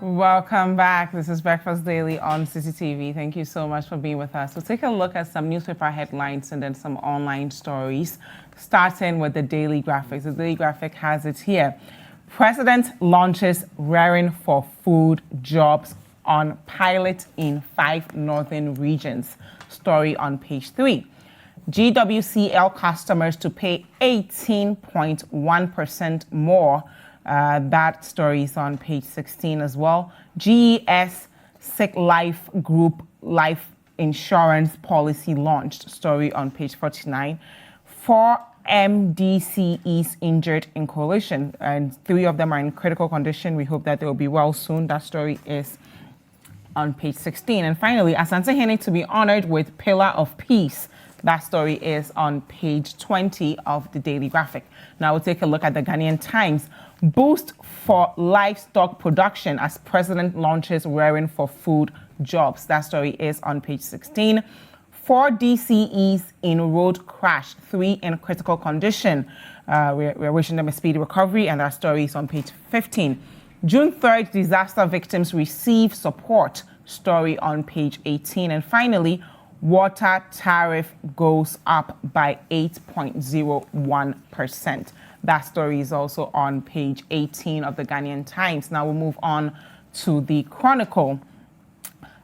Welcome back. This is Breakfast Daily on CCTV. Thank you so much for being with us. We'll take a look at some newspaper headlines and then some online stories, starting with the Daily Graphics. The Daily Graphic has it here. President launches Rearing for Food Jobs on pilot in 5 northern regions. Story on page 3. GWCL customers to pay 18.1% more. That story is on page 16 as well. GES Sick Life Group Life Insurance Policy launched. Story on page 49. 4 MDCEs injured in collision, and 3 of them are in critical condition. We hope that they will be well soon. That story is on page 16. And finally, Asante Hene to be honored with Pillar of Peace. That story is on page 20 of the Daily Graphic. Now we'll take a look at the Ghanaian Times. Boost for livestock production as president launches Rearing for Food Jobs. That story is on page 16. 4 DCEs in road crash, 3 in critical condition. We're wishing them a speedy recovery, and that story is on page 15. June 3rd, disaster victims receive support. Story on page 18. And finally, water tariff goes up by 8.01%. That story is also on page 18 of the Ghanaian Times. Now we'll move on to the Chronicle.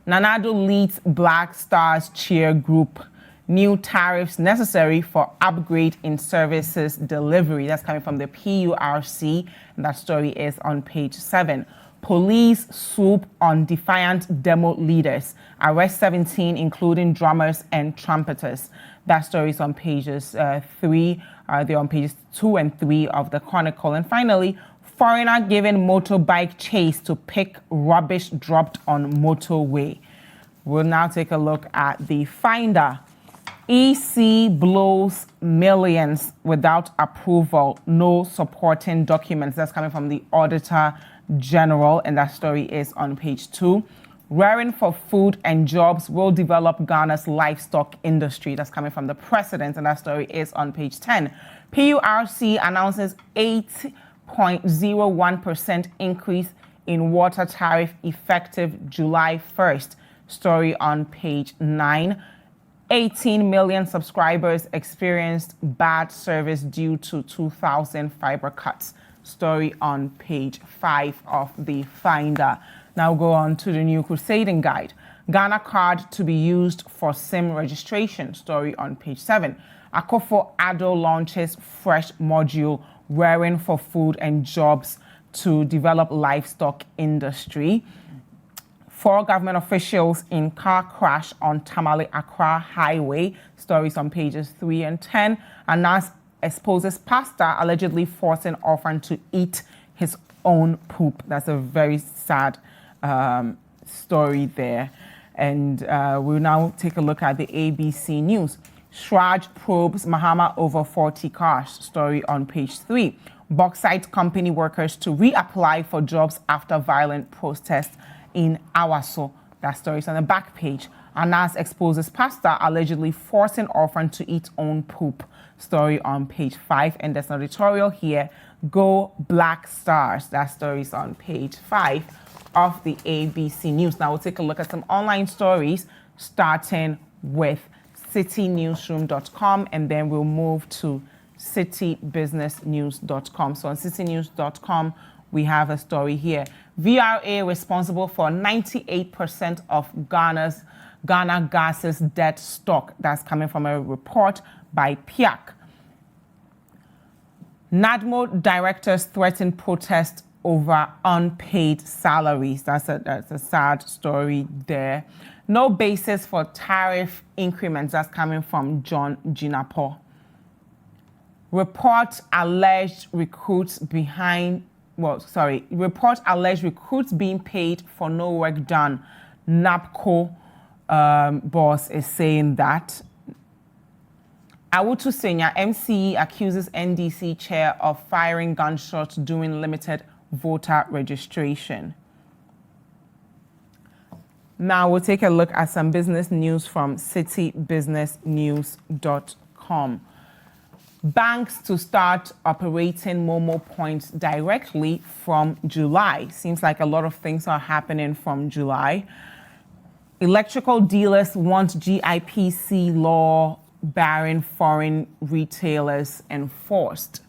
Nanado leads Black Stars cheer group. New tariffs necessary for upgrade in services delivery. That's coming from the PURC, and that story is on page 7. Police swoop on defiant demo leaders. Arrest 17, including drummers and trumpeters. That story is on pages 3. They're on pages 2 and 3 of the Chronicle. And finally, foreigner given motorbike chase to pick rubbish dropped on motorway. We'll now take a look at the Finder. EC blows millions without approval, no supporting documents. That's coming from the Auditor General, and that story is on page 2. Rearing for Food and Jobs will develop Ghana's livestock industry. That's coming from the President, and that story is on page 10. PURC announces 8.01% increase in water tariff effective July 1st. Story on page 9. 18 million subscribers experienced bad service due to 2,000 fiber cuts. Story on page 5 of the Finder. Now go on to the New Crusading Guide. Ghana card to be used for SIM registration. Story on page 7. Akufo-Addo launches fresh module Rearing for Food and Jobs to develop livestock industry. 4 government officials in car crash on Tamale-Accra Highway. Stories on pages 3 and 10. Anas exposes pastor allegedly forcing orphan to eat his own poop. That's a very sad story there. And we'll now take a look at the ABC News. Shraj probes Mahama over 40 cars. Story on page 3. Bauxite company workers to reapply for jobs after violent protests in Awaso. That story is on the back page. Anas exposes pastor allegedly forcing orphan to eat own poop. Story on page 5. And there's an editorial here. Go Black Stars. That story is on page 5 of the ABC News. Now we'll take a look at some online stories, starting with citynewsroom.com, and then we'll move to citybusinessnews.com. So on citynews.com, we have a story here. VRA responsible for 98% of Ghana Gas's debt stock. That's coming from a report by PIAC. NADMO directors threaten protest over unpaid salaries. That's a sad story there. No basis for tariff increments. That's coming from John Jinapo. Report alleged recruits being paid for no work done. NAPCO boss is saying that. Awutu Senya, MCE accuses NDC chair of firing gunshots during limited voter registration. Now we'll take a look at some business news from citybusinessnews.com. banks to start operating Momo points directly from July. Seems like a lot of things are happening from July. Electrical dealers want GIPC law barring foreign retailers enforced.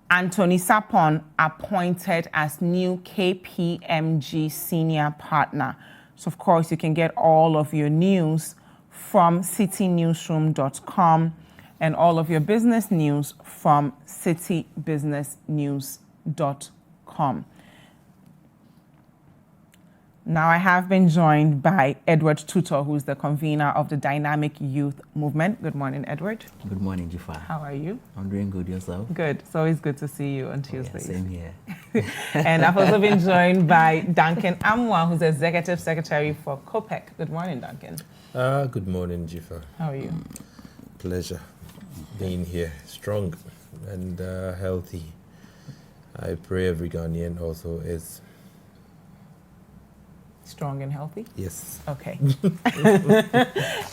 Anthony Sapon appointed as new KPMG senior partner. So, of course, you can get all of your news from citynewsroom.com and all of your business news from citybusinessnews.com. Now, I have been joined by Edward Tutor, who's the convener of the Dynamic Youth Movement. Good morning, Edward. Good morning, Dziffa. How are you? I'm doing good. Yourself? Good. It's always good to see you on Tuesdays. Yeah, same here. And I've also been joined by Duncan Amwa, who's the Executive Secretary for COPEC. Good morning, Duncan. Good morning, Dziffa. How are you? Pleasure being here, strong and healthy. I pray every Ghanaian also is strong and healthy? Yes. Okay.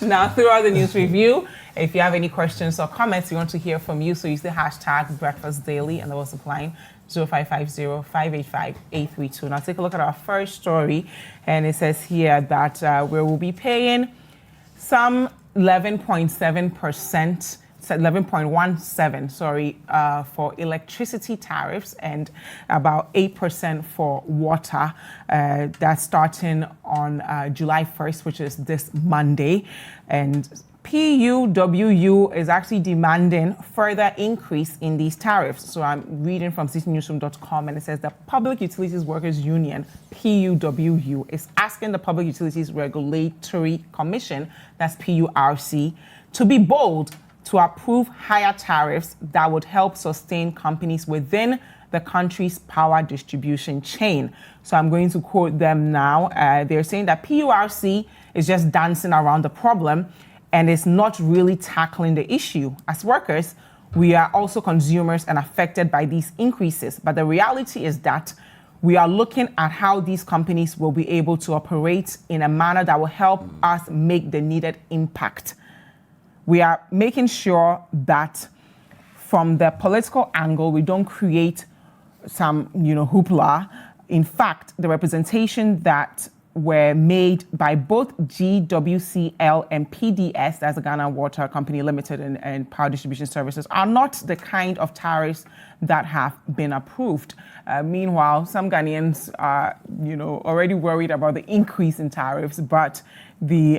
Now, throughout the news review, if you have any questions or comments, we want to hear from you. So use the hashtag BreakfastDaily and the WhatsApp line 0550-585-832. Now, take a look at our first story. And it says here that we will be paying some 11.17%, for electricity tariffs and about 8% for water. That's starting on July 1st, which is this Monday. And PUWU is actually demanding further increase in these tariffs. So I'm reading from citynewsroom.com, and it says the Public Utilities Workers Union, PUWU, is asking the Public Utilities Regulatory Commission, that's PURC, to be bold to approve higher tariffs that would help sustain companies within the country's power distribution chain. So I'm going to quote them now. They're saying that PURC is just dancing around the problem and is not really tackling the issue. As workers, we are also consumers and affected by these increases. But the reality is that we are looking at how these companies will be able to operate in a manner that will help us make the needed impact. We are making sure that from the political angle, we don't create some, hoopla. In fact, the representation that were made by both GWCL and PDS, that's the Ghana Water Company Limited and Power Distribution Services, are not the kind of tariffs that have been approved. Meanwhile, some Ghanaians are, already worried about the increase in tariffs, but the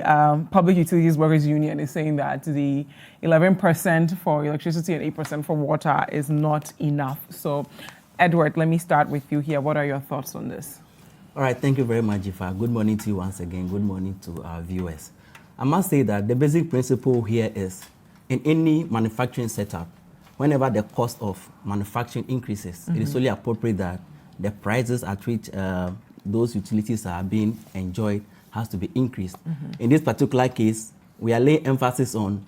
Public Utilities Workers Union is saying that the 11% for electricity and 8% for water is not enough. So, Edward, let me start with you here. What are your thoughts on this? All right, thank you very much, Dziffa. Good morning to you once again. Good morning to our viewers. I must say that the basic principle here is in any manufacturing setup, whenever the cost of manufacturing increases, it is only appropriate that the prices at which those utilities are being enjoyed has to be increased. In this particular case, we are laying emphasis on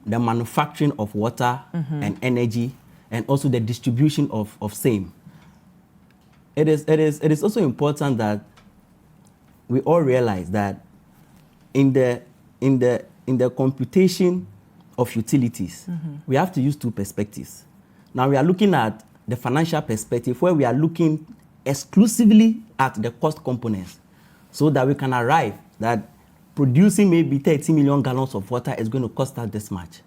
the manufacturing of water and energy and also the distribution of same. It is also important that we all realize that in the computation of utilities, we have to use two perspectives. Now we are looking at the financial perspective where we are looking exclusively at the cost components so that we can arrive that producing maybe 30 million gallons of water is going to cost us this much.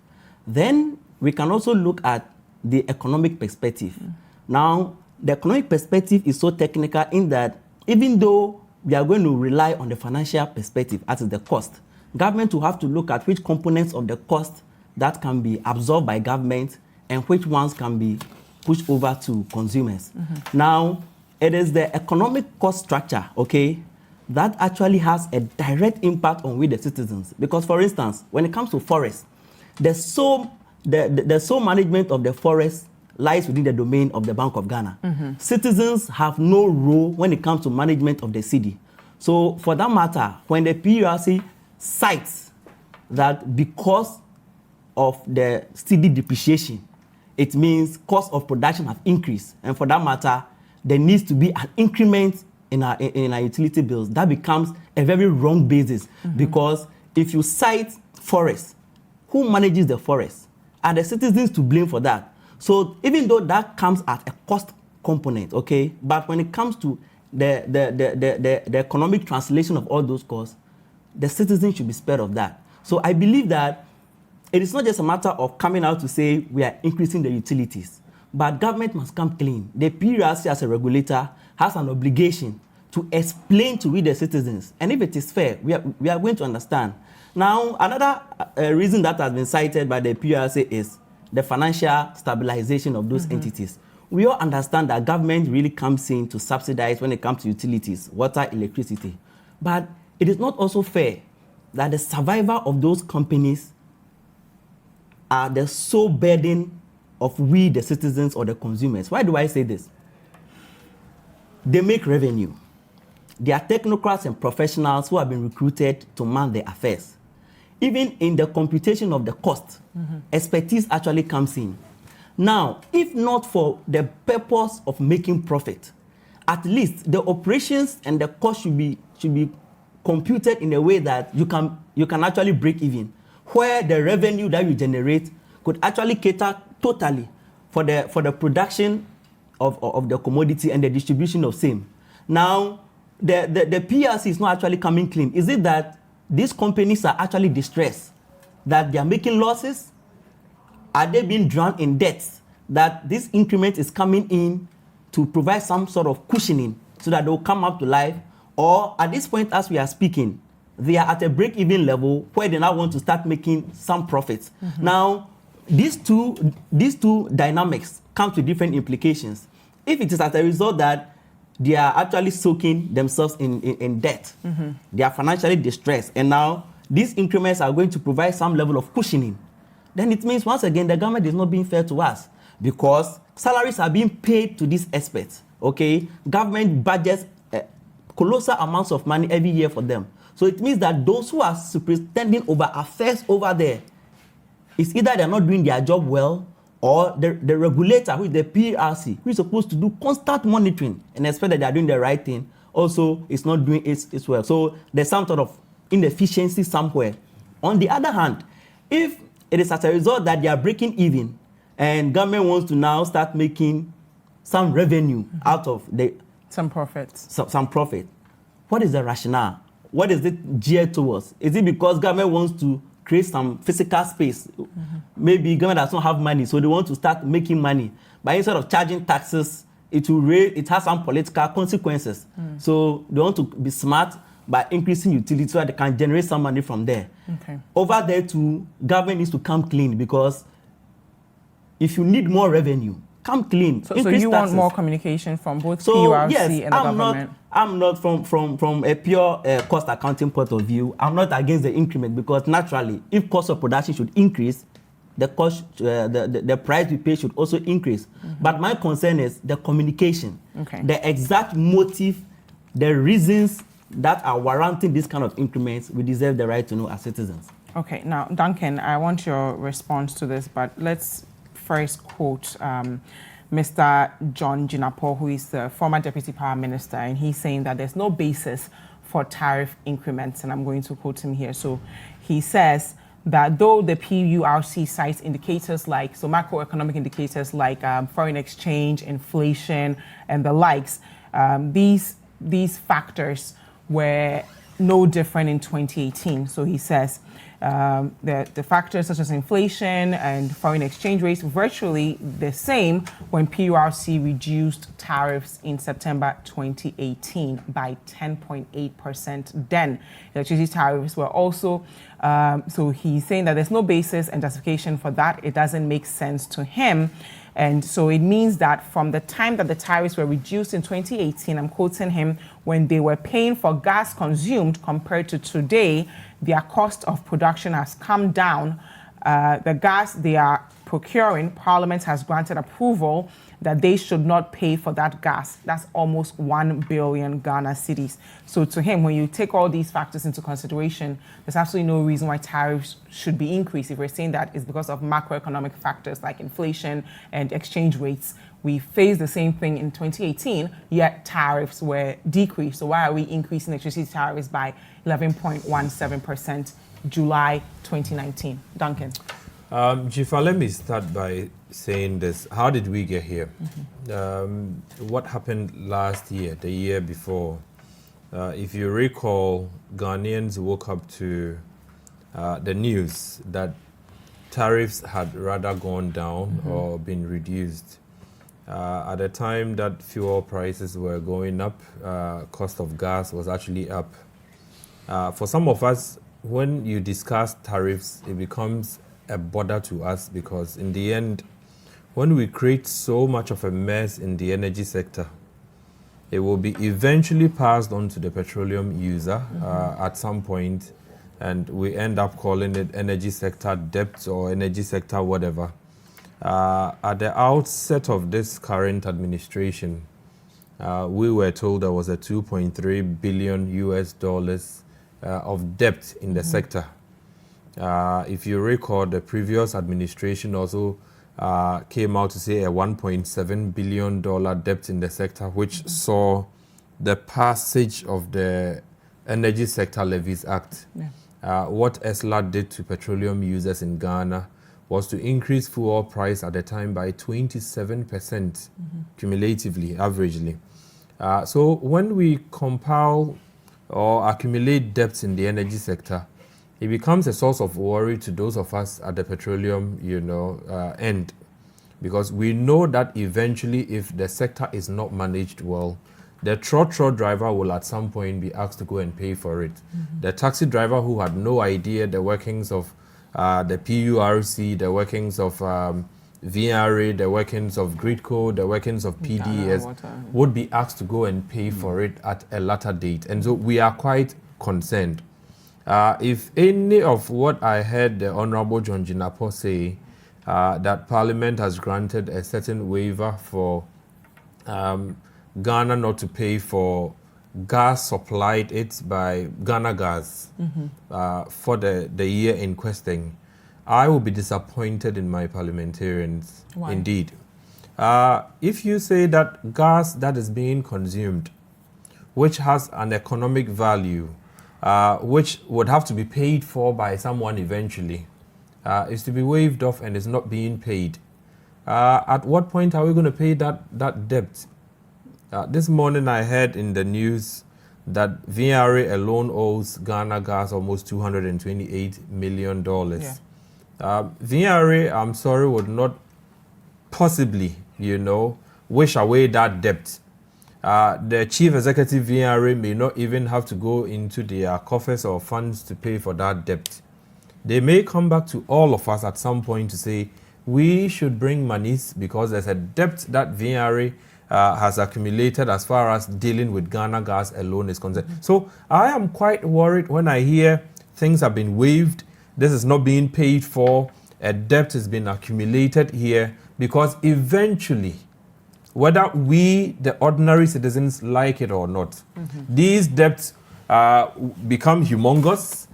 Then we can also look at the economic perspective. Now, the economic perspective is so technical in that even though we are going to rely on the financial perspective as the cost, government will have to look at which components of the cost that can be absorbed by government and which ones can be pushed over to consumers. Now, it is the economic cost structure, that actually has a direct impact on we the citizens. Because, for instance, when it comes to forest, the sole management of the forest lies within the domain of the Bank of Ghana. Citizens have no role when it comes to management of the city. So, for that matter, when the PURC cites that because of the steady depreciation, it means cost of production have increased. And for that matter, there needs to be an increment in our utility bills. That becomes a very wrong basis because if you cite forest, who manages the forest? are the citizens to blame for that? So even though that comes at a cost component, okay, but when it comes to the economic translation of all those costs, the citizens should be spared of that. So I believe that it is not just a matter of coming out to say we are increasing the utilities, but government must come clean. The PUWU as a regulator has an obligation to explain to we the citizens, and if it is fair, we are going to understand. Now, another reason that has been cited by the PUWU is the financial stabilization of those entities. We all understand that government really comes in to subsidize when it comes to utilities, water, electricity. But it is not also fair that the survival of those companies are the sole burden of we, the citizens or the consumers. Why do I say this? They make revenue. They are technocrats and professionals who have been recruited to man their affairs. Even in the computation of the cost, expertise actually comes in. Now, if not for the purpose of making profit, at least the operations and the cost should be computed in a way that you can actually break even, where the revenue that you generate could actually cater totally for the production of the commodity and the distribution of same. Now, the PLC is not actually coming clean. Is it that these companies are actually distressed, that they are making losses? Are they being drowned in debts, that this increment is coming in to provide some sort of cushioning so that they'll come up to life? Or at this point, as we are speaking, they are at a break-even level where they now want to start making some profits. Now, these two dynamics come to different implications. If it is as a result that they are actually soaking themselves in debt, they are financially distressed, and now these increments are going to provide some level of cushioning, then it means, once again, the government is not being fair to us, because salaries are being paid to these experts, okay? Government budgets colossal amounts of money every year for them. So it means that those who are superintending over affairs over there, it's either they're not doing their job well, or the regulator, who is the PRC, who is supposed to do constant monitoring and expect that they are doing the right thing, also is not doing it well. So there's some sort of inefficiency somewhere. On the other hand, if it is as a result that they are breaking even and government wants to now start making some revenue out of some profits. Some profit. What is the rationale? What is it geared towards? Is it because government wants to create some physical space? Maybe government does not have money, so they want to start making money. But instead of charging taxes, it has some political consequences. So they want to be smart by increasing utility so that they can generate some money from there. Okay. Over there too, government needs to come clean, because if you need more revenue, come clean. So you want more communication from both PUWU and the government? I'm not from a pure cost accounting point of view. I'm not against the increment, because naturally, if cost of production should increase, the cost, the price we pay should also increase. But my concern is the communication, the exact motive, the reasons that are warranting this kind of increments. We deserve the right to know as citizens. Okay, now Duncan, I want your response to this, but let's first quote Mr. John Jinapor, who is the former Deputy Power Minister, and he's saying that there's no basis for tariff increments, and I'm going to quote him here. So he says that though the PUWU cites indicators like, so macroeconomic indicators like foreign exchange, inflation, and the likes, these factors were no different in 2018. So he says the factors such as inflation and foreign exchange rates virtually the same when PUWU reduced tariffs in September 2018 by 10.8%. Then electricity tariffs were also, so he's saying that there's no basis and justification for that. It doesn't make sense to him. And so it means that from the time that the tariffs were reduced in 2018, I'm quoting him, when they were paying for gas consumed compared to today, their cost of production has come down. The gas they are procuring, Parliament has granted approval that they should not pay for that gas. That's almost 1 billion Ghana cedis. So to him, when you take all these factors into consideration, there's absolutely no reason why tariffs should be increased. If we're saying that it's because of macroeconomic factors like inflation and exchange rates, we faced the same thing in 2018, yet tariffs were decreased. So why are we increasing electricity tariffs by 11.17% July 2019? Duncan. Dziffa, let me start by saying this. How did we get here? What happened last year, the year before? If you recall, Ghanaians woke up to the news that tariffs had rather gone down or been reduced. At the time that fuel prices were going up, cost of gas was actually up. For some of us, when you discuss tariffs, it becomes a bother to us because in the end, when we create so much of a mess in the energy sector, it will be eventually passed on to the petroleum user at some point, and we end up calling it energy sector debt or energy sector whatever. At the outset of this current administration, we were told there was a $2.3 billion of debt in the sector. If you recall, the previous administration also came out to say a $1.7 billion debt in the sector, which saw the passage of the Energy Sector Levies Act. What ESLA did to petroleum users in Ghana was to increase fuel price at the time by 27% cumulatively, averagely. So when we compile or accumulate debts in the energy sector, it becomes a source of worry to those of us at the petroleum, end, because we know that eventually, if the sector is not managed well, the trotro driver will at some point be asked to go and pay for it. The taxi driver who had no idea the workings of the PURC, the workings of VRA, the workings of Gridco, the workings of PDS, would be asked to go and pay for it at a later date. And so we are quite concerned. If any of what I heard the Honorable John Jinapo say, that Parliament has granted a certain waiver for Ghana not to pay for gas supplied it by Ghana Gas for the year in question, I will be disappointed in my parliamentarians. Why? Indeed. If you say that gas that is being consumed, which has an economic value, which would have to be paid for by someone eventually, is to be waived off and is not being paid, at what point are we going to pay that debt? This morning I heard in the news that VRA alone owes Ghana Gas almost $228 million. VRA, I'm sorry, would not possibly, wish away that debt. The chief executive VRA may not even have to go into their coffers or funds to pay for that debt. They may come back to all of us at some point to say, we should bring monies because there's a debt that VRA has accumulated as far as dealing with Ghana Gas alone is concerned. So I am quite worried when I hear things have been waived, this is not being paid for, a debt has been accumulated here, because eventually, whether we, the ordinary citizens, like it or not, these debts become humongous.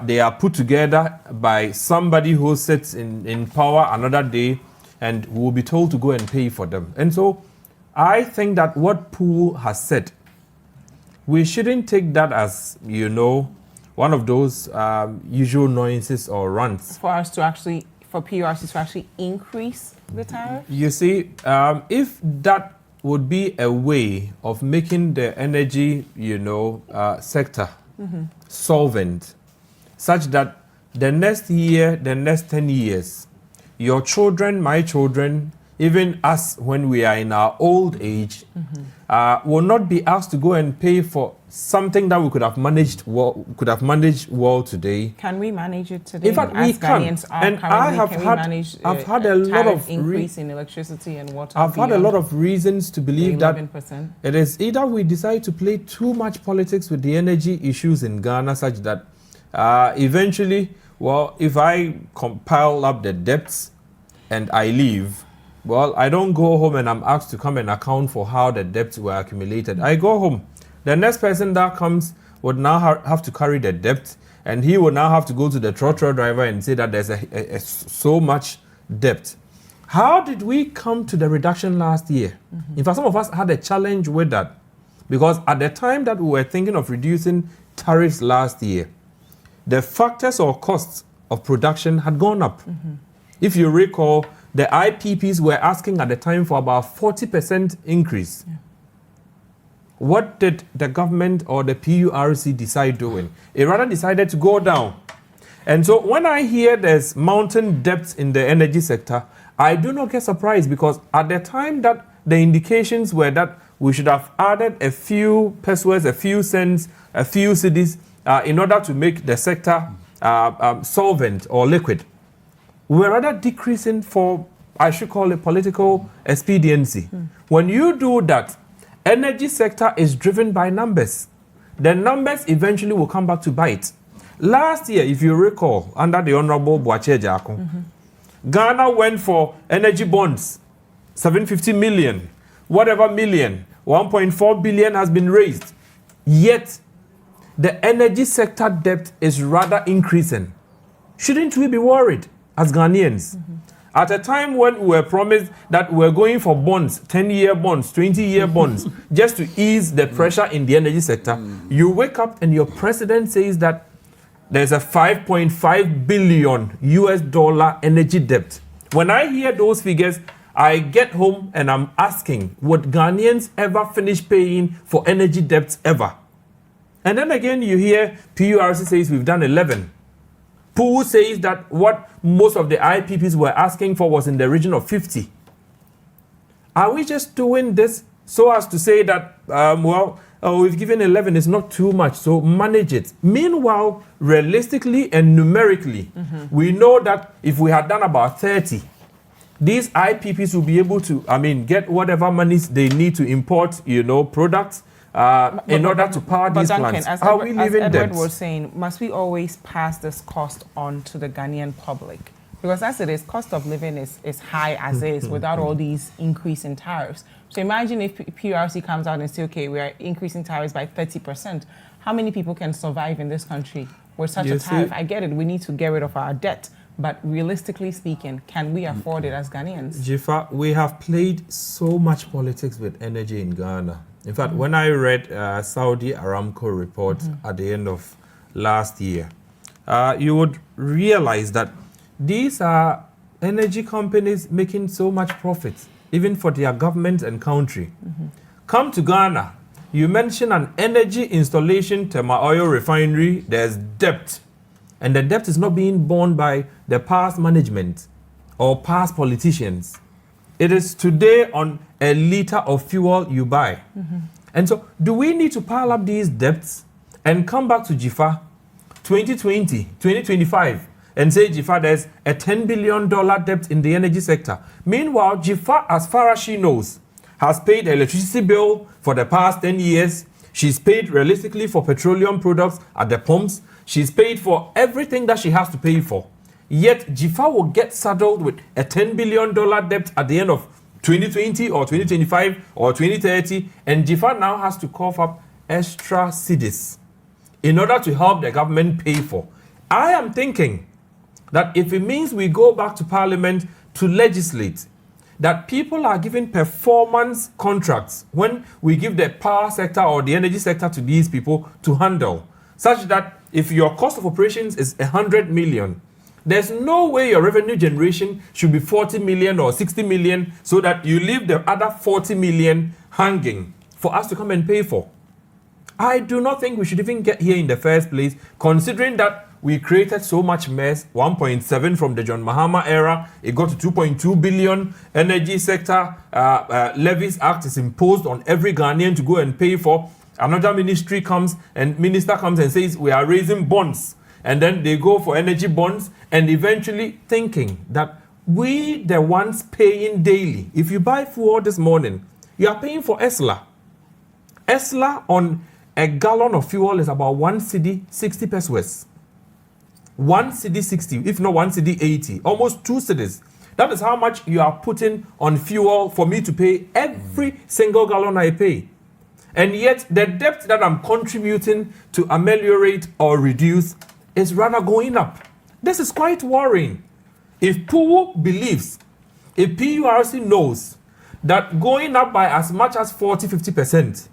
They are put together by somebody who sits in power another day and will be told to go and pay for them. And so I think that what PUWU has said, we shouldn't take that as, one of those usual nuances or rants. For us to actually, for PURC to actually increase the tariff? You see, if that would be a way of making the energy, sector solvent, such that the next year, the next 10 years, your children, my children, even us when we are in our old age, will not be asked to go and pay for something that we could have managed well today. Can we manage it today? In fact, we can. And I have had a lot of increase in electricity and water. I've had a lot of reasons to believe that 11%. It is either we decide to play too much politics with the energy issues in Ghana, such that eventually, if I compile up the debts and I leave, I don't go home and I'm asked to come and account for how the debts were accumulated. I go home. The next person that comes would now have to carry the debt, and he will now have to go to the trotro driver and say that there's so much debt. How did we come to the reduction last year? In fact, some of us had a challenge with that, because at the time that we were thinking of reducing tariffs last year, the factors or costs of production had gone up. If you recall, the IPPs were asking at the time for about 40% increase. Yeah. What did the government or the PURC decide doing? It rather decided to go down. And so when I hear there's mountain depths in the energy sector, I do not get surprised, because at the time that the indications were that we should have added a few pesos, a few cents, a few cedis in order to make the sector solvent or liquid, we're rather decreasing for, I should call it, political expediency. When you do that, energy sector is driven by numbers. The numbers eventually will come back to bite. Last year, if you recall, under the Honorable Boakye Jaakon, Ghana went for energy bonds, 750 million, whatever million, 1.4 billion has been raised. Yet, the energy sector debt is rather increasing. Shouldn't we be worried as Ghanaians? At a time when we were promised that we're going for bonds, 10-year bonds, 20-year bonds, just to ease the pressure in the energy sector, you wake up and your president says that there's a $5.5 billion US energy debt. When I hear those figures, I get home and I'm asking, would Ghanaians ever finish paying for energy debts ever? And then again, you hear PURC says we've done 11. PUWU says that what most of the IPPs were asking for was in the region of 50. Are we just doing this so as to say that, we've given 11, it's not too much, so manage it? Meanwhile, realistically and numerically, we know that if we had done about 30, these IPPs will be able to, get whatever monies they need to import, products, in order to power these plants. Are we living as Edward was saying, must we always pass this cost on to the Ghanaian public? Because as it is, cost of living is high as is without all these increase in tariffs. So imagine if PURC comes out and say, okay, we are increasing tariffs by 30%. How many people can survive in this country with such a tariff? I get it, we need to get rid of our debt. But realistically speaking, can we afford it as Ghanaians? Dziffa, we have played so much politics with energy in Ghana. In fact, when I read Saudi Aramco report at the end of last year, you would realize that these are energy companies making so much profit, even for their government and country. Come to Ghana, you mention an energy installation, thermal oil refinery, there's debt. And the debt is not being borne by the past management or past politicians. It is today on a liter of fuel you buy. And so, do we need to pile up these debts and come back to Dziffa 2020, 2025 and say, Dziffa, there's a $10 billion debt in the energy sector? Meanwhile, Dziffa, as far as she knows, has paid the electricity bill for the past 10 years. She's paid realistically for petroleum products at the pumps. She's paid for everything that she has to pay for. Yet, Dziffa will get saddled with a $10 billion debt at the end of 2020 or 2025 or 2030, and Dziffa now has to cough up extra cedis in order to help the government pay for. I am thinking that if it means we go back to Parliament to legislate that people are given performance contracts when we give the power sector or the energy sector to these people to handle, such that if your cost of operations is 100 million, there's no way your revenue generation should be 40 million or 60 million so that you leave the other 40 million hanging for us to come and pay for. I do not think we should even get here in the first place, considering that we created so much mess. 1.7 from the John Mahama era, it got to 2.2 billion. Energy sector levies act is imposed on every Ghanaian to go and pay for. Another minister comes and says we are raising bonds. And then they go for energy bonds and eventually thinking that we, the ones paying daily. If you buy fuel this morning, you are paying for ESLA. ESLA on a gallon of fuel is about 1 cedi, 60 pesos. 1 cedi 60, if not 1 cedi 80, almost 2 cedis. That is how much you are putting on fuel for me to pay every single gallon I pay. And yet the debt that I'm contributing to ameliorate or reduce is rather going up. This is quite worrying. If PUWU believes, if PURC knows that going up by as much as 40-50%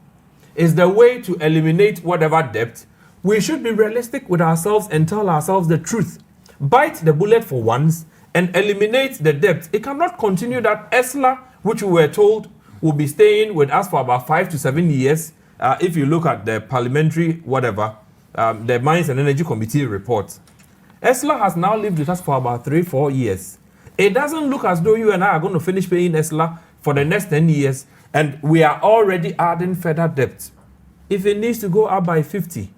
is the way to eliminate whatever debt, we should be realistic with ourselves and tell ourselves the truth. Bite the bullet for once and eliminate the debt. It cannot continue that ESLA, which we were told will be staying with us for about 5 to 7 years. If you look at the parliamentary, the Mines and Energy Committee report, ESLA has now lived with us for about 3-4 years. It doesn't look as though you and I are going to finish paying ESLA for the next 10 years, and we are already adding further debt. If it needs to go up by 50,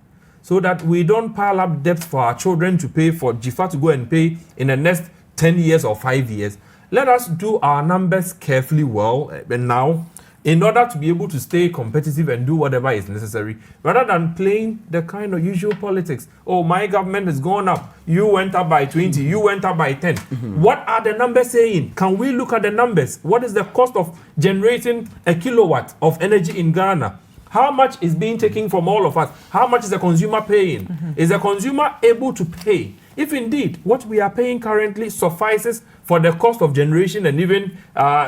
so that we don't pile up debt for our children to pay, for Dziffa to go and pay in the next 10 years or 5 years, let us do our numbers carefully well and now, in order to be able to stay competitive and do whatever is necessary, rather than playing the kind of usual politics. Oh, my government has gone up. You went up by 20. You went up by 10. What are the numbers saying? Can we look at the numbers? What is the cost of generating a kilowatt of energy in Ghana? How much is being taken from all of us? How much is the consumer paying? Is the consumer able to pay? If indeed what we are paying currently suffices for the cost of generation and even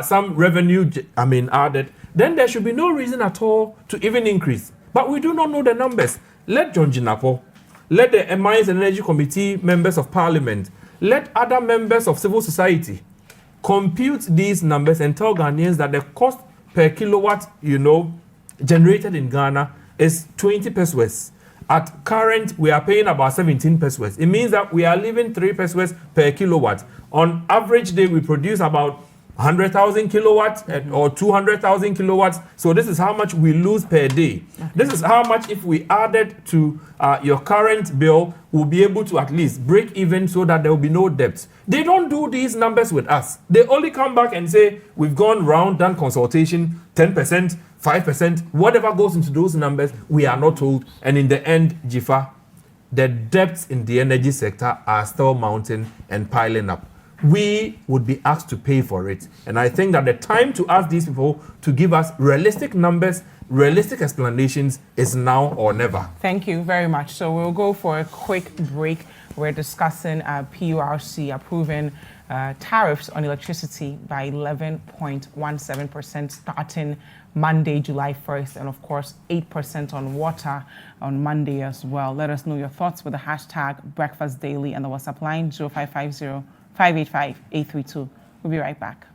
some revenue added, then there should be no reason at all to even increase. But we do not know the numbers. Let John Jinapo, let the Mines and Energy Committee members of Parliament, let other members of civil society compute these numbers and tell Ghanaians that the cost per kilowatt, generated in Ghana is 20 pesos. At current, we are paying about 17 pesos. It means that we are leaving 3 pesos per kilowatt. On average day, we produce about 100,000 kilowatts or 200,000 kilowatts. So this is how much we lose per day. Okay. This is how much, if we added to your current bill, we'll be able to at least break even so that there will be no debt. They don't do these numbers with us. They only come back and say, we've gone round, done consultation, 10%, 5%, whatever goes into those numbers, we are not told. And in the end, Dziffa, the debts in the energy sector are still mounting and piling up. We would be asked to pay for it. And I think that the time to ask these people to give us realistic numbers, realistic explanations is now or never. Thank you very much. So we'll go for a quick break. We're discussing PURC approving tariffs on electricity by 11.17% starting Monday, July 1st, and of course 8% on water on Monday as well. Let us know your thoughts with the hashtag Breakfast Daily and the WhatsApp line 0550-585-832. We'll be right back.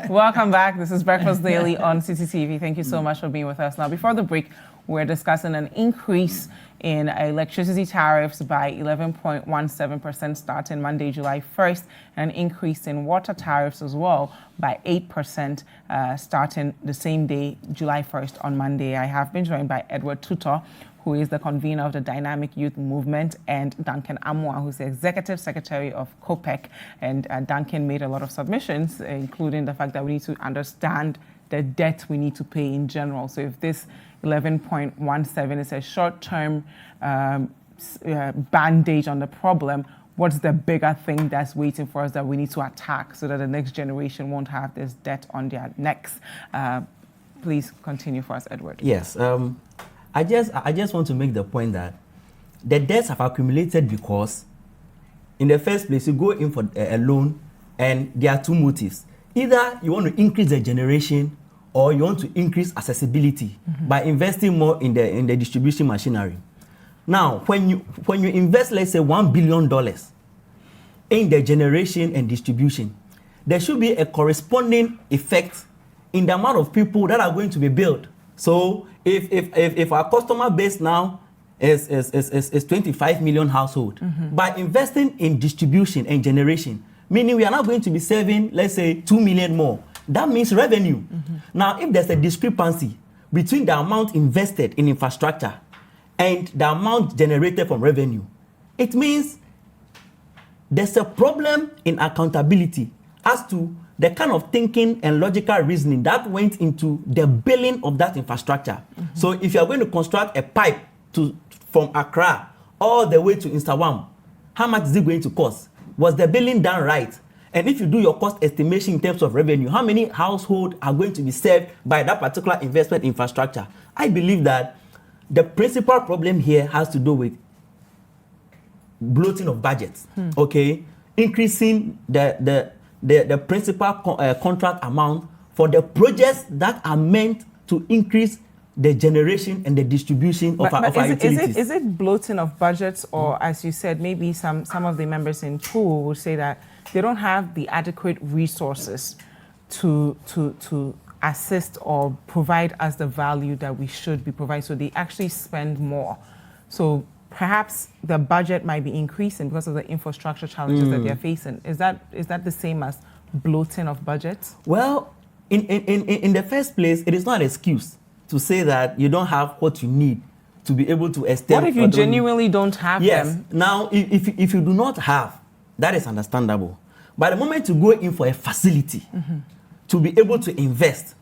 Welcome back. This is Breakfast Daily on CCTV. Thank you so much for being with us. Now, before the break, we're discussing an increase in electricity tariffs by 11.17% starting Monday, July 1st, and an increase in water tariffs as well by 8% starting the same day, July 1st on Monday. I have been joined by Edward Tutor, who is the convener of the Dynamic Youth Movement, and Duncan Amoah, who's the Executive Secretary of COPEC. And Duncan made a lot of submissions, including the fact that we need to understand the debt we need to pay in general. So if this 11.17 is a short-term band-aid on the problem, what's the bigger thing that's waiting for us that we need to attack so that the next generation won't have this debt on their necks? Please continue for us, Edward. Yes. I just want to make the point that the debts have accumulated because, in the first place, you go in for a loan, and there are two motives. Either you want to increase the generation, or you want to increase accessibility by investing more in the distribution machinery. Now, when you invest, let's say, $1 billion in the generation and distribution, there should be a corresponding effect in the amount of people that are going to be billed. So if our customer base now is 25 million households, by investing in distribution and generation, meaning we are not going to be saving, let's say, 2 million more. That means revenue. Now, if there's a discrepancy between the amount invested in infrastructure and the amount generated from revenue, it means there's a problem in accountability as to the kind of thinking and logical reasoning that went into the billing of that infrastructure. So if you are going to construct a pipe from Accra all the way to Instawam, how much is it going to cost? Was the billing done right? And if you do your cost estimation in terms of revenue, how many households are going to be served by that particular investment infrastructure? I believe that the principal problem here has to do with bloating of budgets, okay? Increasing the principal contract amount for the projects that are meant to increase the generation and the distribution of our utilities. Is it bloating of budgets, or as you said, maybe some of the members in PUWU will say that they don't have the adequate resources to assist or provide us the value that we should be providing, so they actually spend more. So perhaps the budget might be increasing because of the infrastructure challenges that they're facing. Is that the same as bloating of budgets? Well, in the first place, it is not an excuse to say that you don't have what you need to be able to extend. What if you genuinely don't have them? Yes. Now, if you do not have, that is understandable. But the moment you go in for a facility to be able to invest,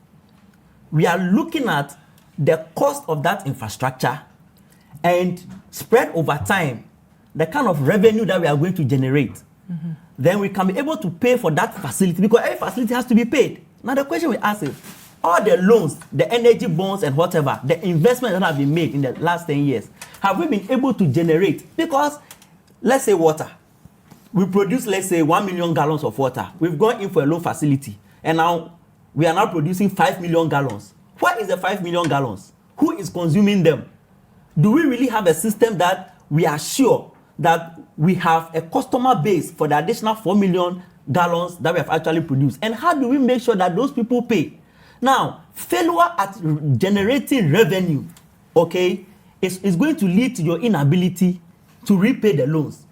we are looking at the cost of that infrastructure and spread over time the kind of revenue that we are going to generate. Then we can be able to pay for that facility, because every facility has to be paid. Now the question we ask is, all the loans, the energy bonds and whatever, the investments that have been made in the last 10 years, have we been able to generate? Because, let's say water. We produce, let's say, 1 million gallons of water. We've gone in for a loan facility, and now we are now producing 5 million gallons. What is the 5 million gallons? Who is consuming them? Do we really have a system that we are sure that we have a customer base for the additional 4 million gallons that we have actually produced? And how do we make sure that those people pay? Now, failure at generating revenue, okay, is going to lead to your inability to repay the loans.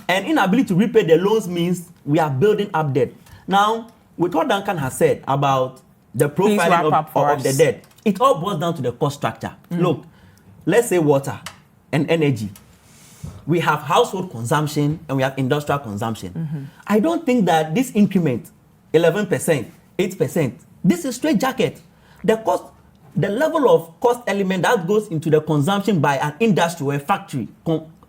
And inability to repay the loans means we are building up debt. Now, with what Duncan has said about the profiling of the debt, it all boils down to the cost structure. Look, let's say water and energy. We have household consumption and we have industrial consumption. I don't think that this increment, 11%, 8%, this is straight jacket. The level of cost element that goes into the consumption by an industry or a factory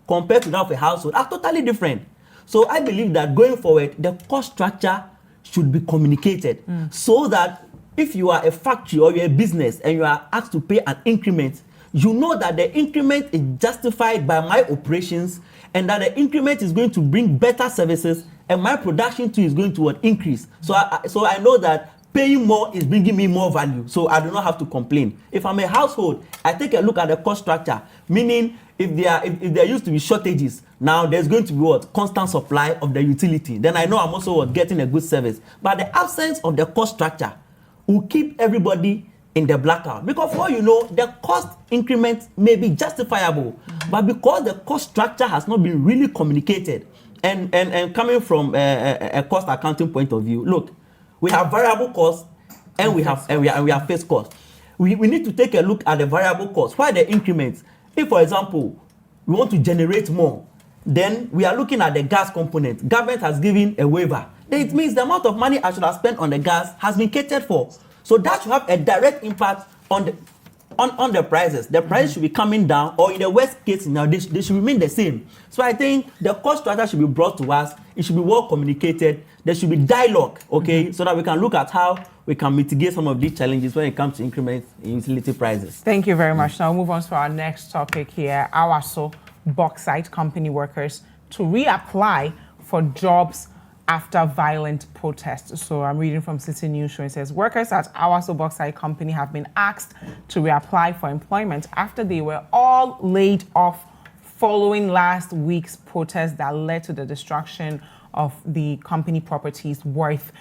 compared to that of a household are totally different. So I believe that going forward, the cost structure should be communicated so that if you are a factory or you're a business and you are asked to pay an increment, you know that the increment is justified by my operations and that the increment is going to bring better services and my production too is going to increase. So I know that paying more is bringing me more value, so I do not have to complain. If I'm a household, I take a look at the cost structure, meaning if there used to be shortages, now there's going to be what? Constant supply of the utility. Then I know I'm also getting a good service. But the absence of the cost structure will keep everybody in the blackout. Because for all you know, the cost increment may be justifiable, but because the cost structure has not been really communicated, and coming from a cost accounting point of view, look, we have variable costs and we have fixed costs. We need to take a look at the variable costs. Why the increments? If, for example, we want to generate more, then we are looking at the gas component. Government has given a waiver. Then it means the amount of money I should have spent on the gas has been catered for. So that should have a direct impact on the prices. The price should be coming down, or in the worst case now, they should remain the same. So I think the cost structure should be brought to us. It should be well communicated. There should be dialogue, okay, so that we can look at how we can mitigate some of these challenges when it comes to increments in utility prices. Thank you very much. Now we'll move on to our next topic here. Awaso Bauxite company workers to reapply for jobs after violent protests. So I'm reading from City News Show. It says, workers at Awaso Bauxite Company have been asked to reapply for employment after they were all laid off following last week's protest that led to the destruction of the company properties worth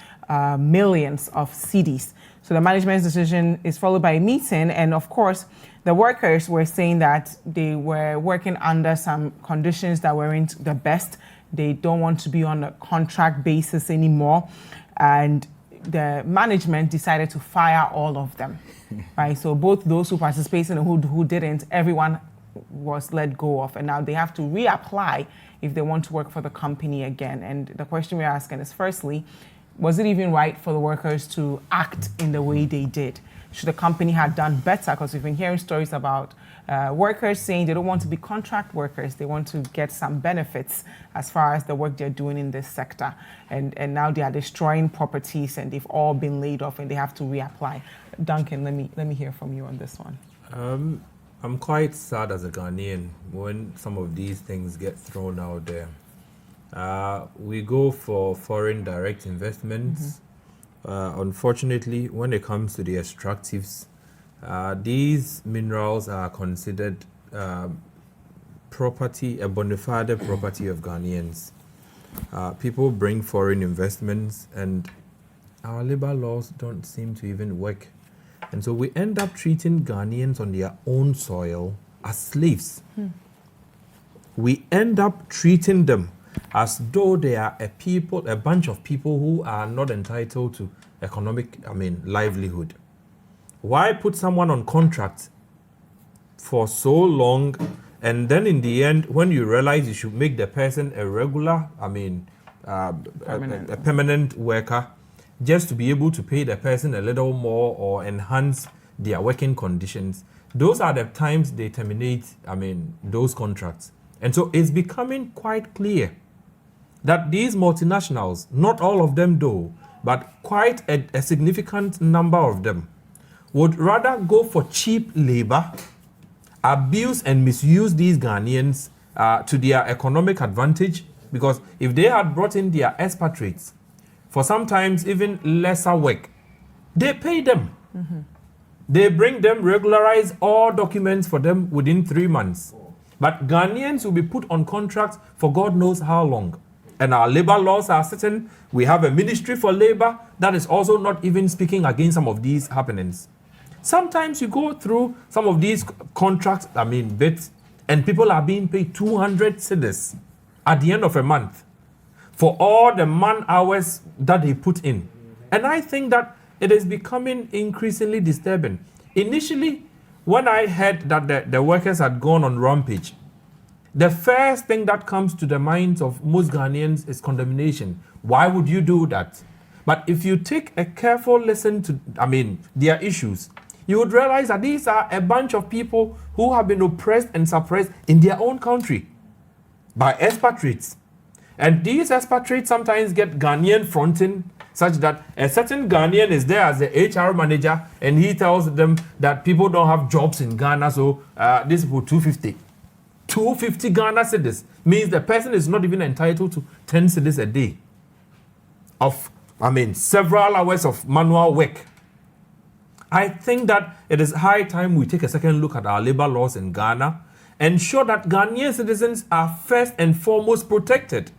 millions of cedis. So the management's decision is followed by a meeting, and of course, the workers were saying that they were working under some conditions that weren't the best. They don't want to be on a contract basis anymore, and the management decided to fire all of them. Right? So both those who participated and who didn't, everyone was let go of, and now they have to reapply if they want to work for the company again. And the question we're asking is, firstly, was it even right for the workers to act in the way they did? Should the company have done better? Because we've been hearing stories about workers saying they don't want to be contract workers. They want to get some benefits as far as the work they're doing in this sector. And now they are destroying properties and they've all been laid off and they have to reapply. Duncan, let me hear from you on this one. I'm quite sad as a Ghanaian when some of these things get thrown out there. We go for foreign direct investments. Unfortunately, when it comes to the extractives, These minerals are considered property, a bona fide property of Ghanaians. People bring foreign investments, and our labor laws don't seem to even work. And so we end up treating Ghanaians on their own soil as slaves. We end up treating them as though they are a bunch of people who are not entitled to economic, livelihood. Why put someone on contract for so long, and then in the end, when you realize you should make the person a regular, a permanent worker, just to be able to pay the person a little more or enhance their working conditions? Those are the times they terminate, those contracts. And so it's becoming quite clear that these multinationals, not all of them though, but quite a significant number of them, would rather go for cheap labor, abuse and misuse these Ghanaians to their economic advantage, because if they had brought in their expatriates for sometimes even lesser work, they pay them. They bring them, regularize all documents for them within 3 months. But Ghanaians will be put on contracts for God knows how long. And our labor laws are certain. We have a ministry for labor that is also not even speaking against some of these happenings. Sometimes you go through some of these contracts, bits, and people are being paid 200 cedis at the end of a month for all the man hours that they put in. And I think that it is becoming increasingly disturbing. Initially, when I heard that the workers had gone on rampage, the first thing that comes to the minds of most Ghanaians is condemnation. Why would you do that? But if you take a careful listen to, their issues, you would realize that these are a bunch of people who have been oppressed and suppressed in their own country by expatriates. And these expatriates sometimes get Ghanaian fronting, such that a certain Ghanaian is there as the HR manager, and he tells them that people don't have jobs in Ghana, so this is for 250. 250 Ghana cedis means the person is not even entitled to 10 cedis a day of, several hours of manual work. I think that it is high time we take a second look at our labor laws in Ghana, ensure that Ghanaian citizens are first and foremost protected.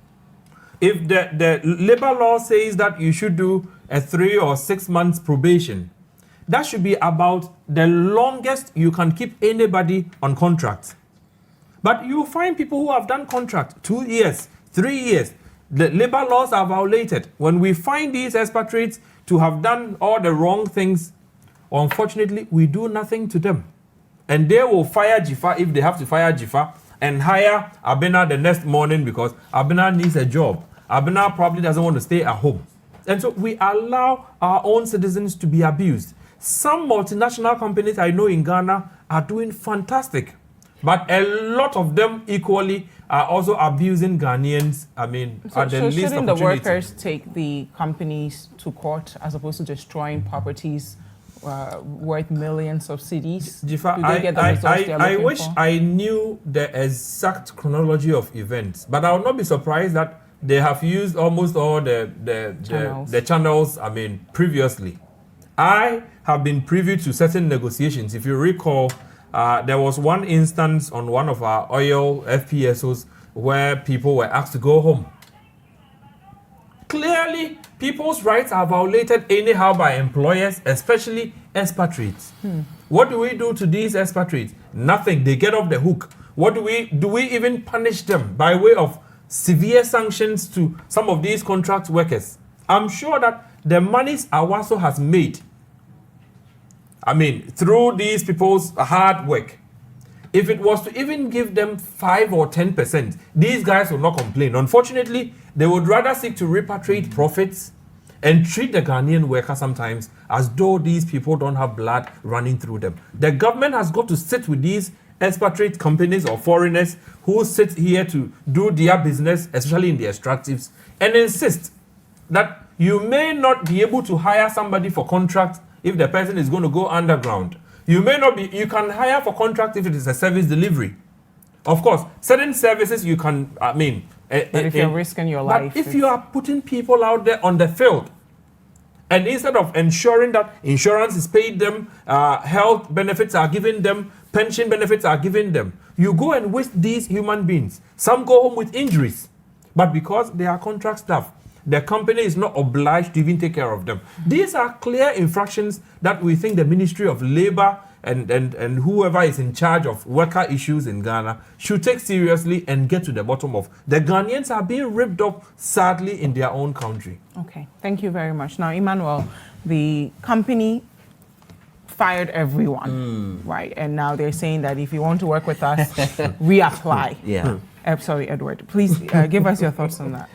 If the labor law says that you should do a 3 or 6 months probation, that should be about the longest you can keep anybody on contract. But you find people who have done contract 2 years, 3 years. The labor laws are violated. When we find these expatriates to have done all the wrong things, unfortunately, we do nothing to them. And they will fire Dziffa if they have to fire Dziffa, and hire Abena the next morning because Abena needs a job. Abena probably doesn't want to stay at home. And so we allow our own citizens to be abused. Some multinational companies I know in Ghana are doing fantastic, but a lot of them equally are also abusing Ghanaians, at the least shouldn't opportunity. The workers take the companies to court as opposed to destroying properties worth millions of cedis? Dziffa, I wish I knew the exact chronology of events, but I would not be surprised that they have used almost all the channels, previously. I have been privy to certain negotiations. If you recall, there was one instance on one of our oil FPSOs where people were asked to go home. Clearly, people's rights are violated anyhow by employers, especially expatriates. What do we do to these expatriates? Nothing. They get off the hook. What do we even punish them by way of severe sanctions to some of these contract workers? I'm sure that the monies Awaso has made, through these people's hard work, if it was to even give them 5 or 10%, these guys will not complain. Unfortunately, they would rather seek to repatriate profits and treat the Ghanaian worker sometimes as though these people don't have blood running through them. The government has got to sit with these expatriate companies or foreigners who sit here to do their business, especially in the extractives, and insist that you may not be able to hire somebody for contract if the person is going to go underground. You can hire for contract if it is a service delivery. Of course, certain services you can, but if you're risking your life. But if you are putting people out there on the field, And instead of ensuring that insurance is paid them, health benefits are given them, pension benefits are given them, you go and waste these human beings. Some go home with injuries, but because they are contract staff, the company is not obliged to even take care of them. These are clear infractions that we think the Ministry of Labour and whoever is in charge of worker issues in Ghana should take seriously and get to the bottom of. The Ghanaians are being ripped off, sadly, in their own country. Okay, thank you very much. Now, Emmanuel, the company fired everyone, right? And now they're saying that if you want to work with us, reapply. Yeah. Sorry, Edward. Please give us your thoughts on that.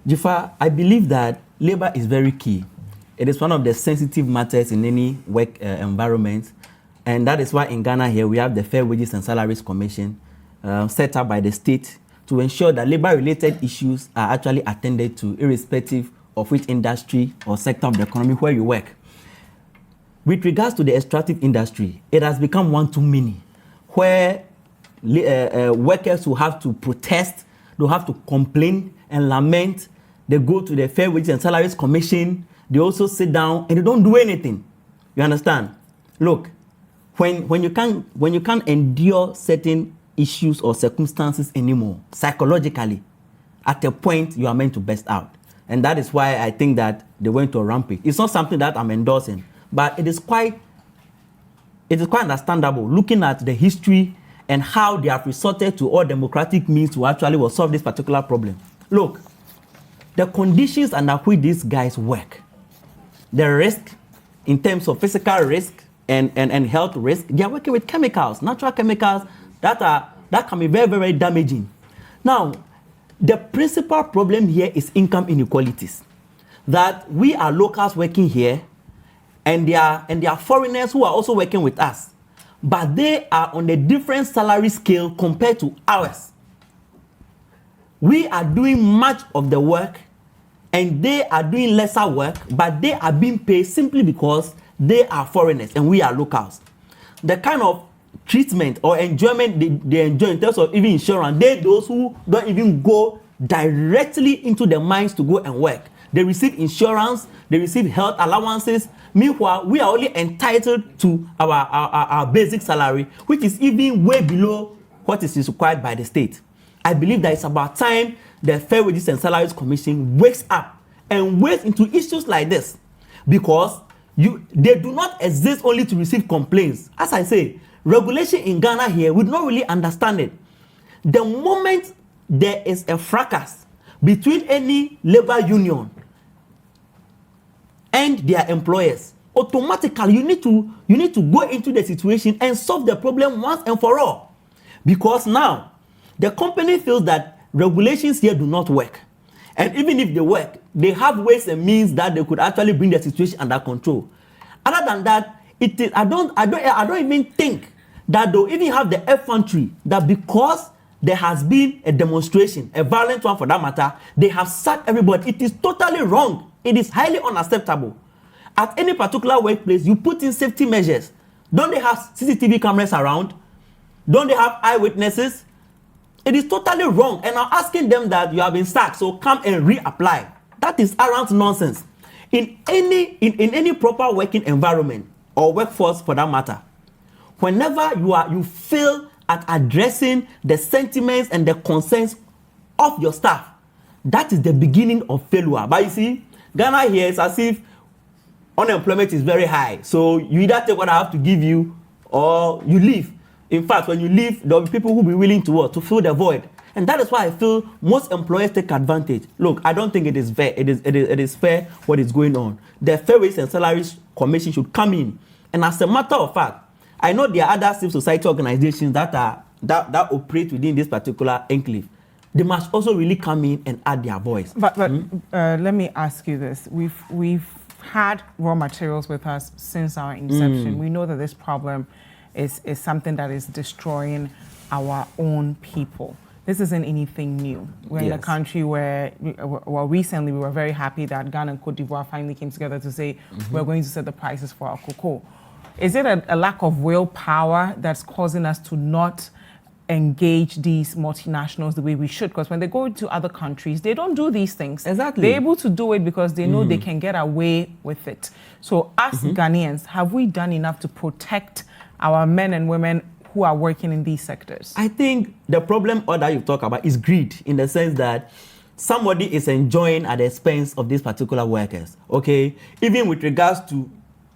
Dziffa, I believe that labor is very key. It is one of the sensitive matters in any work environment. And that is why in Ghana here we have the Fair Wages and Salaries Commission set up by the state to ensure that labor-related issues are actually attended to, irrespective of which industry or sector of the economy where you work. With regards to the extractive industry, it has become one too many, where workers who have to protest, they have to complain and lament. They go to the Fair Wages and Salaries Commission. They also sit down and they don't do anything. You understand? Look, when you can't endure certain issues or circumstances anymore, psychologically, at a point you are meant to burst out. And that is why I think that they went to a rampage. It's not something that I'm endorsing, but it is quite understandable looking at the history and how they have resorted to all democratic means to actually solve this particular problem. Look, the conditions under which these guys work, the risk in terms of physical risk and health risk, they are working with chemicals, natural chemicals that can be very, very damaging. Now, the principal problem here is income inequalities. That we are locals working here, and there are foreigners who are also working with us, but they are on a different salary scale compared to ours. We are doing much of the work, and they are doing lesser work, but they are being paid simply because they are foreigners and we are locals. The kind of treatment or enjoyment they enjoy in terms of even insurance, those who don't even go directly into the mines to go and work. They receive insurance, they receive health allowances. Meanwhile, we are only entitled to our basic salary, which is even way below what is required by the state. I believe that it's about time the Fair Wages and Salaries Commission wakes up and wakes into issues like this, because they do not exist only to receive complaints. As I say, regulation in Ghana here, we do not really understand it. The moment there is a fracas between any labor union and their employers, automatically you need to go into the situation and solve the problem once and for all. Because now the company feels that regulations here do not work. And even if they work, they have ways and means that they could actually bring the situation under control. Other than that, I don't even think that they'll even have the effrontery that because there has been a demonstration, a violent one for that matter, they have sacked everybody. It is totally wrong. It is highly unacceptable. At any particular workplace, you put in safety measures. Don't they have CCTV cameras around? Don't they have eyewitnesses? It is totally wrong. And I'm asking them that you have been sacked, so come and reapply. That is arrant nonsense. In any proper working environment or workforce for that matter, whenever you fail at addressing the sentiments and the concerns of your staff, that is the beginning of failure. But you see, Ghana here is as if unemployment is very high. So you either take what I have to give you or you leave. In fact, when you leave, there will be people who will be willing to work, to fill the void. And that is why I feel most employers take advantage. Look, I don't think it is fair. It is fair what is going on. The Fair Wages and Salaries Commission should come in. And as a matter of fact, I know there are other civil society organizations that operate within this particular enclave. They must also really come in and add their voice. But let me ask you this: we've had raw materials with us since our inception. We know that this problem is something that is destroying our own people. This isn't anything new. We're in a country where, recently we were very happy that Ghana and Cote d'Ivoire finally came together to say we're going to set the prices for our cocoa. Is it a lack of willpower that's causing us to not engage these multinationals the way we should, because when they go to other countries, they don't do these things. Exactly. They're able to do it because they know they can get away with it. So as Ghanaians, have we done enough to protect our men and women who are working in these sectors? I think the problem that you talk about is greed, in the sense that somebody is enjoying at the expense of these particular workers, okay? Even with regards to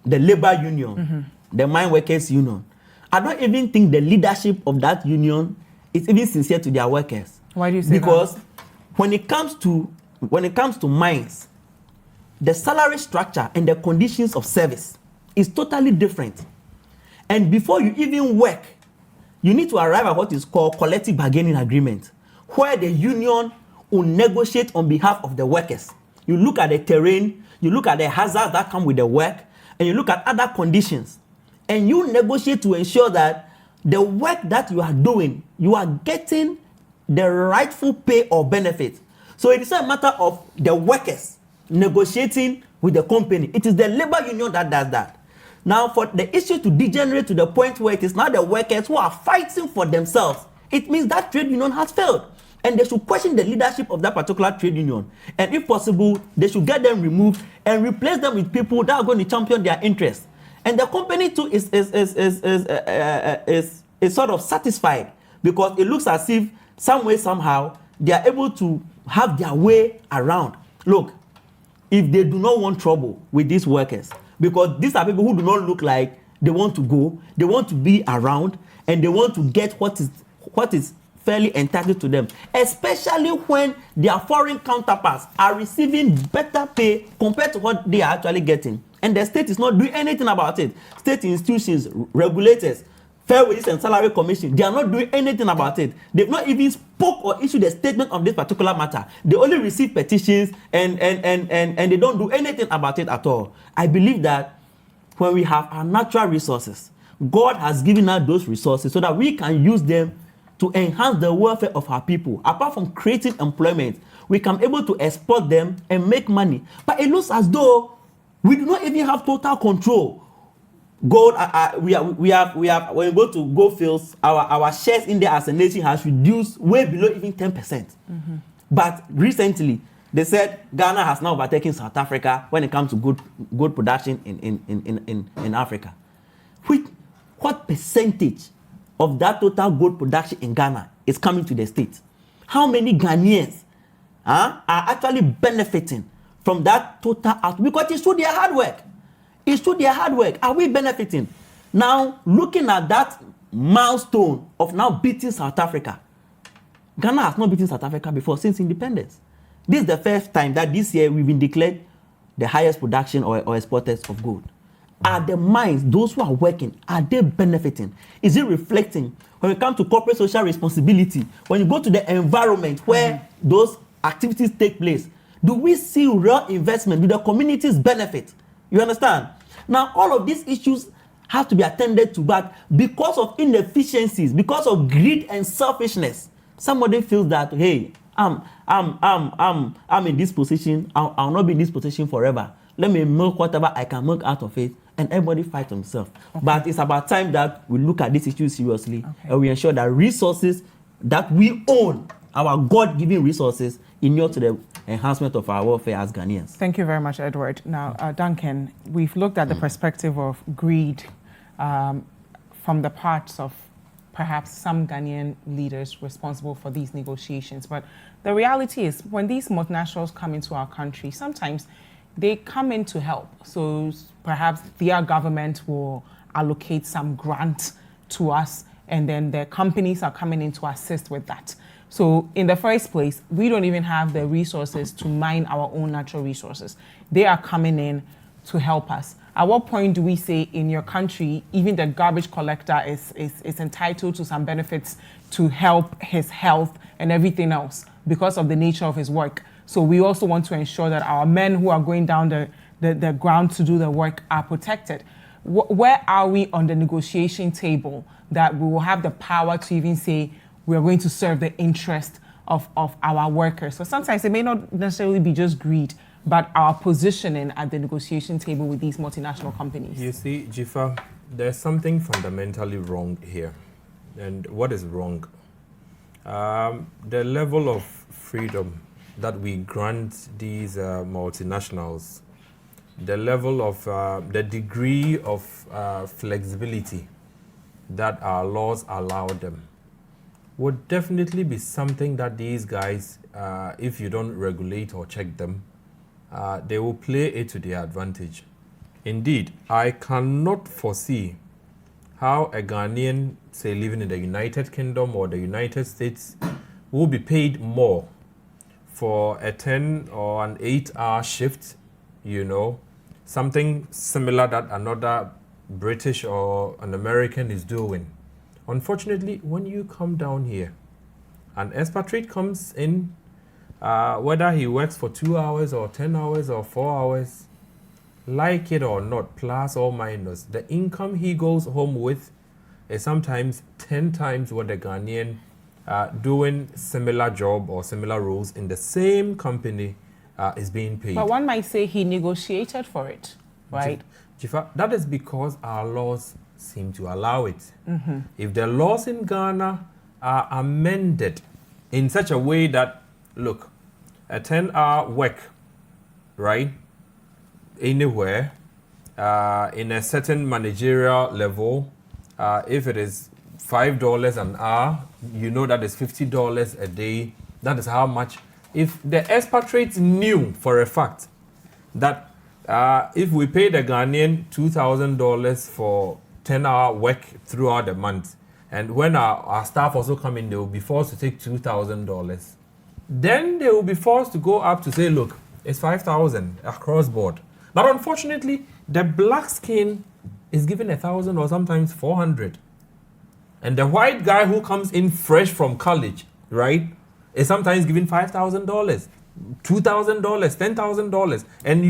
the labor union, the mine workers union, I don't even think the leadership of that union is even sincere to their workers. Why do you say because that? Because when it comes to mines, the salary structure and the conditions of service is totally different. And before you even work, you need to arrive at what is called collective bargaining agreement, where the union will negotiate on behalf of the workers. You look at the terrain, you look at the hazards that come with the work, and you look at other conditions. And you negotiate to ensure that the work that you are doing, you are getting the rightful pay or benefit. So it is not a matter of the workers negotiating with the company. It is the labor union that does that. Now, for the issue to degenerate to the point where it is now the workers who are fighting for themselves, it means that trade union has failed. And they should question the leadership of that particular trade union. And if possible, they should get them removed and replace them with people that are going to champion their interests. And the company too is sort of satisfied, because it looks as if some way, somehow, they are able to have their way around. Look, if they do not want trouble with these workers, because these are people who do not look like they want to go, they want to be around, and they want to get what is fairly entitled to them, especially when their foreign counterparts are receiving better pay compared to what they are actually getting. And the state is not doing anything about it. State institutions, regulators, Fair Wages and Salary Commission, they are not doing anything about it. They've not even spoke or issued a statement on this particular matter. They only receive petitions and they don't do anything about it at all. I believe that when we have our natural resources, God has given us those resources so that we can use them to enhance the welfare of our people. Apart from creating employment, we can be able to export them and make money. But it looks as though we do not even have total control. Gold, we have when we go to gold fields, our shares in there as a nation has reduced way below even 10%. But recently, they said Ghana has now overtaken South Africa when it comes to gold production in Africa. What percentage of that total gold production in Ghana is coming to the state? How many Ghanaians are actually benefiting from that total output? Because it's through their hard work. It's through their hard work. Are we benefiting? Now, looking at that milestone of now beating South Africa, Ghana has not beaten South Africa before since independence. This is the first time that this year we've been declared the highest production or exporters of gold. Are the mines, those who are working, are they benefiting? Is it reflecting? When it comes to corporate social responsibility, when you go to the environment where those activities take place, do we see real investment? Do the communities benefit? You understand? Now, all of these issues have to be attended to, but because of inefficiencies, because of greed and selfishness, somebody feels that, hey, I'm in this position, I'll not be in this position forever. Let me milk whatever I can milk out of it, and everybody fight himself. Okay. But it's about time that we look at this issue seriously, and we ensure that resources that we own, our God-given resources, inure to the enhancement of our welfare as Ghanaians. Thank you very much, Edward. Now, Duncan, we've looked at the perspective of greed from the parts of perhaps some Ghanaian leaders responsible for these negotiations. But the reality is, when these multinationals come into our country, sometimes they come in to help. So perhaps their government will allocate some grant to us, and then the companies are coming in to assist with that. So in the first place, we don't even have the resources to mine our own natural resources. They are coming in to help us. At what point do we say in your country, even the garbage collector is entitled to some benefits to help his health and everything else because of the nature of his work? So we also want to ensure that our men who are going down the ground to do the work are protected. Where are we on the negotiation table that we will have the power to even say, we are going to serve the interest of our workers? So sometimes it may not necessarily be just greed, but our positioning at the negotiation table with these multinational companies. You see, Dziffa, there's something fundamentally wrong here. And what is wrong? The level of freedom that we grant these multinationals, the level of, the degree of flexibility that our laws allow them would definitely be something that these guys, if you don't regulate or check them, they will play it to their advantage. Indeed, I cannot foresee how a Ghanaian, say, living in the United Kingdom or the United States will be paid more for a 10 or an 8-hour shift, you know, something similar that another British or an American is doing. Unfortunately, when you come down here, an expatriate comes in, whether he works for 2 hours or 10 hours or 4 hours, like it or not, plus or minus, the income he goes home with is sometimes 10 times what the Ghanaian doing similar job or similar roles in the same company is being paid. But one might say he negotiated for it, right? Dziffa, that is because our laws seem to allow it. If the laws in Ghana are amended in such a way that, look, a 10-hour work, right, anywhere, in a certain managerial level, if it is $5 an hour, you know that is $50 a day. That is how much. If the expatriates knew for a fact that if we pay the Ghanaian $2,000 for 10-hour work throughout the month, and when our staff also come in, they will be forced to take $2,000. Then they will be forced to go up to say, look, it's $5,000 across board. But unfortunately, the black skin is given 1,000 or sometimes 400. And the white guy who comes in fresh from college, right, is sometimes given $5,000, $2,000, $10,000. And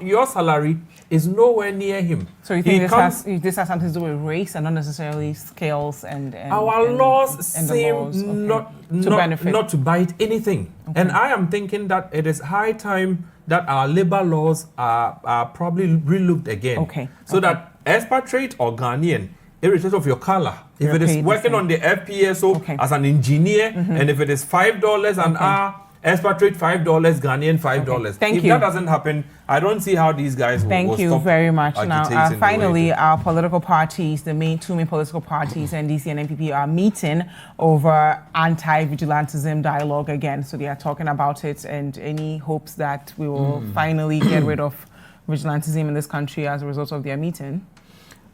your salary is nowhere near him. So you think this has something to do with race and not necessarily scales and our laws seem not to bite anything. Okay. And I am thinking that it is high time that our labor laws are probably relooked again. Okay. So that expatriate or Ghanaian, irrespective of your color, if it is working on the FPSO as an engineer, and if it is $5 an hour, expatriate $5, Ghanaian $5. Okay. If Thank you. that doesn't happen, I don't see how these guys will Thank you stop very much. Now, agitating finally, our political parties, the two main political parties, NDC and NPP, are meeting over anti-vigilantism dialogue again. So they are talking about it, and any hopes that we will finally get rid of vigilantism in this country as a result of their meeting?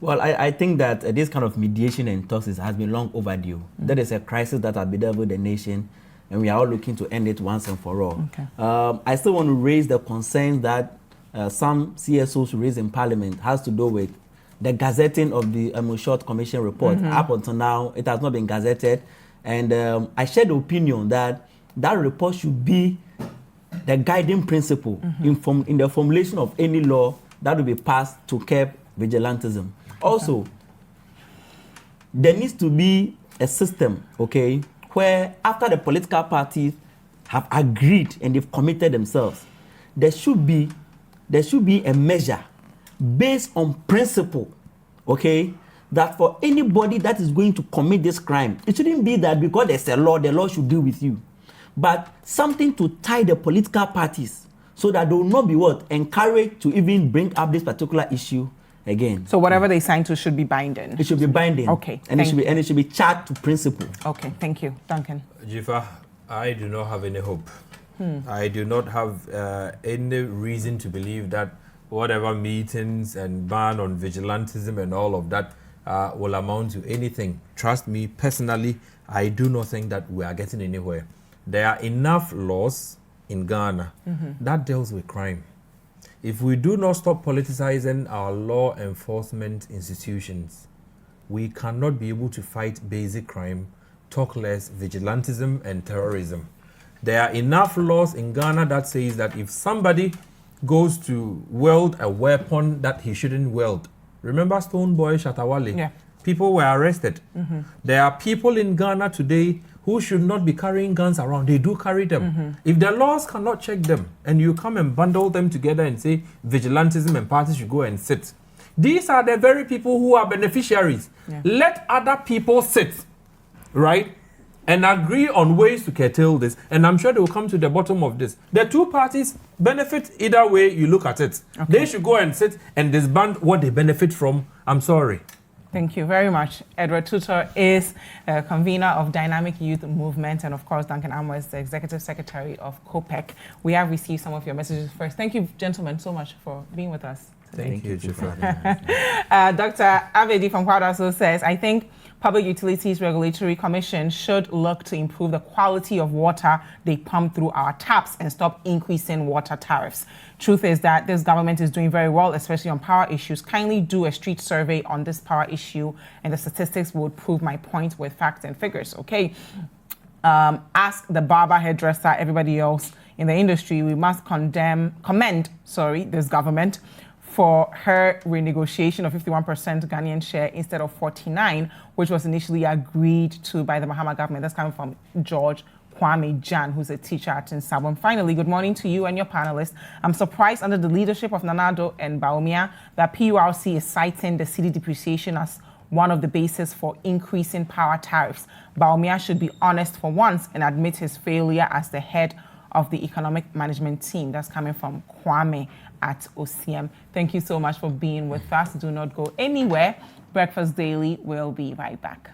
Well, I think that this kind of mediation and talks has been long overdue. That is a crisis that has bedeviled the nation, and we are all looking to end it once and for all. Okay. I still want to raise the concerns that some CSOs raised in Parliament has to do with the gazetting of the Short Commission report. Up until now, it has not been gazetted, and I share the opinion that that report should be the guiding principle in the formulation of any law that will be passed to curb vigilantism. Also, there needs to be a system, okay, where after the political parties have agreed and they've committed themselves, there should be a measure based on principle, okay, that for anybody that is going to commit this crime, it shouldn't be that because there's a law, the law should deal with you, but something to tie the political parties so that they will not be encouraged to even bring up this particular issue again. So whatever they sign to should be binding. It should be binding. Okay. And it should be charged to principle. Okay, thank you. Duncan. Dziffa, I do not have any hope. I do not have any reason to believe that whatever meetings and ban on vigilantism and all of that will amount to anything. Trust me, personally, I do not think that we are getting anywhere. There are enough laws in Ghana that deals with crime. If we do not stop politicizing our law enforcement institutions, we cannot be able to fight basic crime, talk less vigilantism and terrorism. There are enough laws in Ghana that says that if somebody goes to wield a weapon that he shouldn't wield, remember Stoneboy Shatawale? Yeah. People were arrested. There are people in Ghana today who should not be carrying guns around. They do carry them. If the laws cannot check them, and you come and bundle them together and say vigilantism and parties should go and sit, these are the very people who are beneficiaries. Yeah. Let other people sit, right? and agree on ways to curtail this, and I'm sure they will come to the bottom of this. The two parties benefit either way you look at it. Okay. They should go and sit and disband what they benefit from. I'm sorry. Thank you very much. Edward Tutor is a convener of Dynamic Youth Movement, and of course, Duncan Amo is the Executive Secretary of COPEC. We have received some of your messages first. Thank you, gentlemen, so much for being with us. Thank you, Dziffa. Dr. Avedi from Awaso says, I think Public Utilities Regulatory Commission should look to improve the quality of water they pump through our taps and stop increasing water tariffs. Truth is that this government is doing very well, especially on power issues. Kindly do a street survey on this power issue, and the statistics would prove my point with facts and figures. Okay. Ask the barber, hairdresser, everybody else in the industry. We must commend this government for her renegotiation of 51% Ghanaian share instead of 49%, which was initially agreed to by the Mahama government. That's coming from George Kwame Jan, who's a teacher at Nsabon. Finally, good morning to you and your panelists. I'm surprised under the leadership of Nanado and Bawumia that PUWU is citing the cedi depreciation as one of the bases for increasing power tariffs. Bawumia should be honest for once and admit his failure as the head of the economic management team. That's coming from Kwame at OCM. Thank you so much for being with us. Do not go anywhere. Breakfast Daily will be right back.